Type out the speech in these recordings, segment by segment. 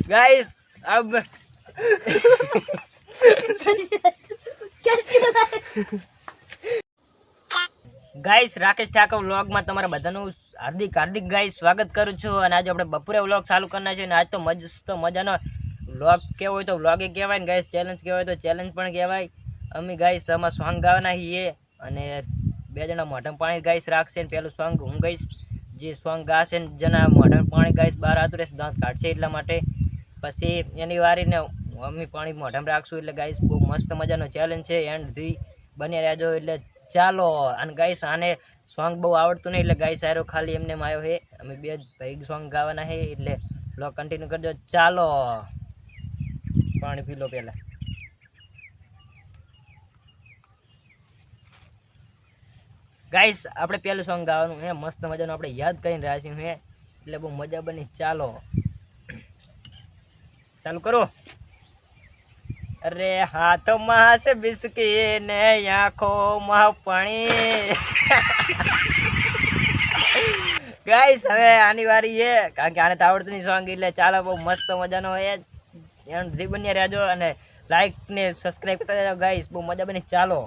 guys अब guys Rakesh Thakor vlog માં તમારા બધાનું હાર્દિક ગાઈસ સ્વાગત કરું છું અને આજે આપણે બપોરે વ્લોગ ચાલુ કરના છે અને આજ તો મસ્ત મજાનો વ્લોગ કેવો હોય તો વ્લોગ એ કહેવાય ને ગાઈસ ચેલેન્જ કહેવાય તો ચેલેન્જ પણ કહેવાય અમે ગાઈસ આમાં સોંગ ગાવાના છીએ અને બે જણા મોઢામાં પાણી ગાઈસ રાખશે ને પેલું સોંગ હું ગાઈસ જે સોંગ ગાશે ને જેના મોઢામાં પાણી ગાઈસ બહાર આવતું રહેશે દાંત કાઢશે એટલા માટે પછી એની વારીને અમે પાણી મોઢામાં રાખશું એટલે ગાઈસ બહુ મસ્ત મજાનો ચેલેન્જ છે એન્ડ સુધી બની રહેજો એટલે ચાલો અને ગાઈસ આને સોંગ બહુ આવડતું નહીં એટલે ગાઈસ આરો ખાલી એમને આવ્યો છે અમે બે ભાઈ સોંગ ગાવાના છે એટલે બ્લોગ કન્ટિન્યુ કરજો ચાલો પાણી પી લો પહેલા ગાઈસ આપણે પહેલું સોંગ ગાવાનું હે મસ્ત મજાનું આપણે યાદ કરીને રહ્યા છીએ હે એટલે બહુ મજા બની ચાલો ચાલુ કરો अरे हाथों से बिस्की ने आँखों पानी गाइस હવે આની વારી છે કારણ કે આને તો આવડતું નહીં સોંગ એટલે ચાલો બહુ મસ્ત મજાનો હોય એન્ડ સુધી બન્યા રહેજો અને લાઈક ને સબસ્ક્રાઇબ કરી દેજો ગાઈસ બહુ મજા બની ચાલો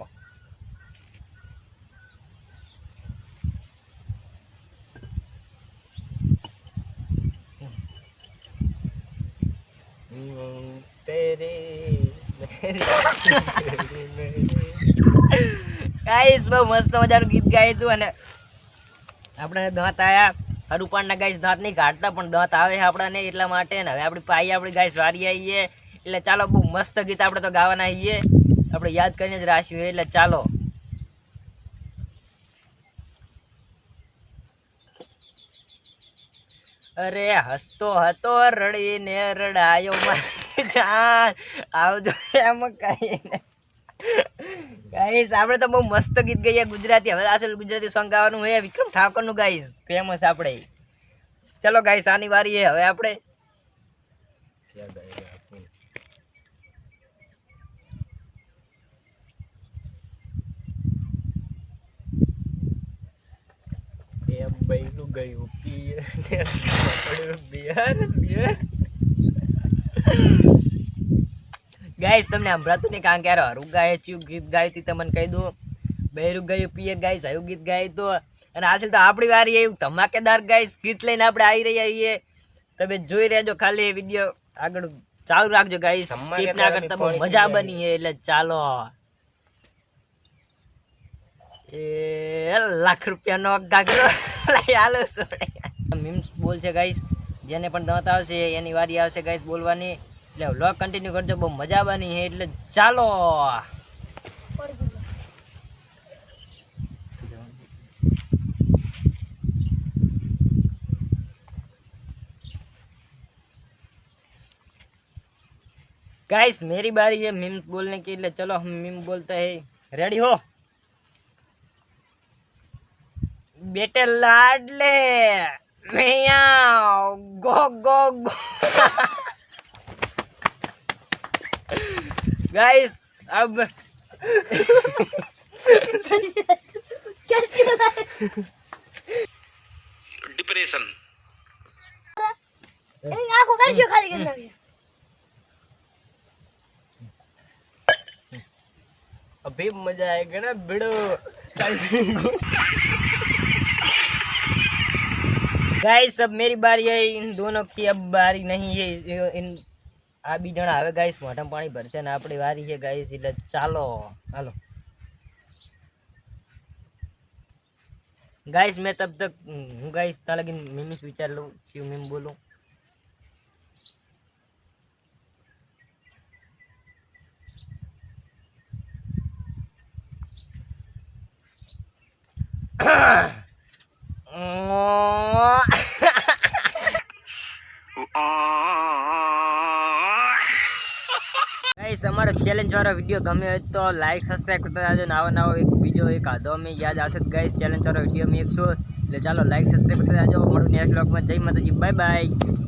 ગાઈસ બહુ મસ્ત મજાનું ગીત ગાયું હતું અને આપણે દાંત આવ્યા હરુપાણના ગાઈસ દાંત નહીં કાઢતા પણ દાંત આવે છે આપણાને એટલા માટે ને હવે આપણી પાઈ આપણી ગાઈસ વારી આવીએ એટલે ચાલો બહુ મસ્ત ગીત આપણે તો ગાવાના આવીએ આપણે યાદ કરીને જ રાખ્યું એટલે ચાલો અરે હસતો હતો રડીને રડાયો મારી જાન આવજો એમ કહીને ગાઈસ આપણે તો બહુ મસ્ત ગીત ગાઈએ ગુજરાતી હવે અસલ ગુજરાતી સોંગ ગાવાનું છે વિક્રમ ઠાકોરનું ગાઈસ ફેમસ આપણે ચલો ગાઈસ આની વારી છે હવે આપણે ગયું ગાઈસ તમને સંભળાતું નહીં કારણ કે યાર હરું ગાય ચિયું ગીત ગાયું હતી તમને કહી દઉં બહેરું ગયું પિયર ગાઈસ આવું ગીત ગાયું તો અને આશીલ તો આપણી વારી એવું ધમાકેદાર ગાઈસ ગીત લઈને આપણે આવી રહ્યા છીએ તમે જોઈ રહેજો ખાલી વિડીયો આગળ ચાલુ રાખજો ગાઈસ સ્કીપ ના કરતા બહુ મજા બની છે એટલે ચાલો એ લાખ રૂપિયાનો ગાગરો લઈ આલો સોડે મીમ્સ બોલ છે ગાઈસ જેને પણ દાંત આવશે એની વારી આવશે ગાઈસ બોલવાની એટલે વ્લોગ કન્ટિન્યુ કરજો બહુ મજા બની છે એટલે ચાલો गाइस मेरी बारी है मीम बोलने की लिए चलो हम मीम बोलते हैं रेडी हो बेटे लाडले मियाँ गो गो गो गाइस अब डिप्रेशन अभी मजा आएगा ना भिड़ो गाइस अब मेरी बारी है इन दोनों की अब बारी नहीं है इन आ बी जणा હવે ગાઈસ મોઢામાં પાણી ભરશે ને આપણી વારી છે ગાઈસ એટલે ચાલો હાલો गाइस मैं तब तक हूँ गाइस ता लगी मीम्स विचार लूँ क्यों मीम बोलूँ गाइस हमारा चैलेंज वाला वीडियो गमे हो तो लाइक सब्सक्राइब करता जाओ नवा एक बीजो एक आधो में याद आ सकता गाइस चैलेंज वाला वीडियो में 100 એટલે ચાલો લાઈક સબસ્ક્રાઇબ કરતા જાજો મળું નેક્સ્ટ વ્લોગ માં જય માતાજી બાય બાય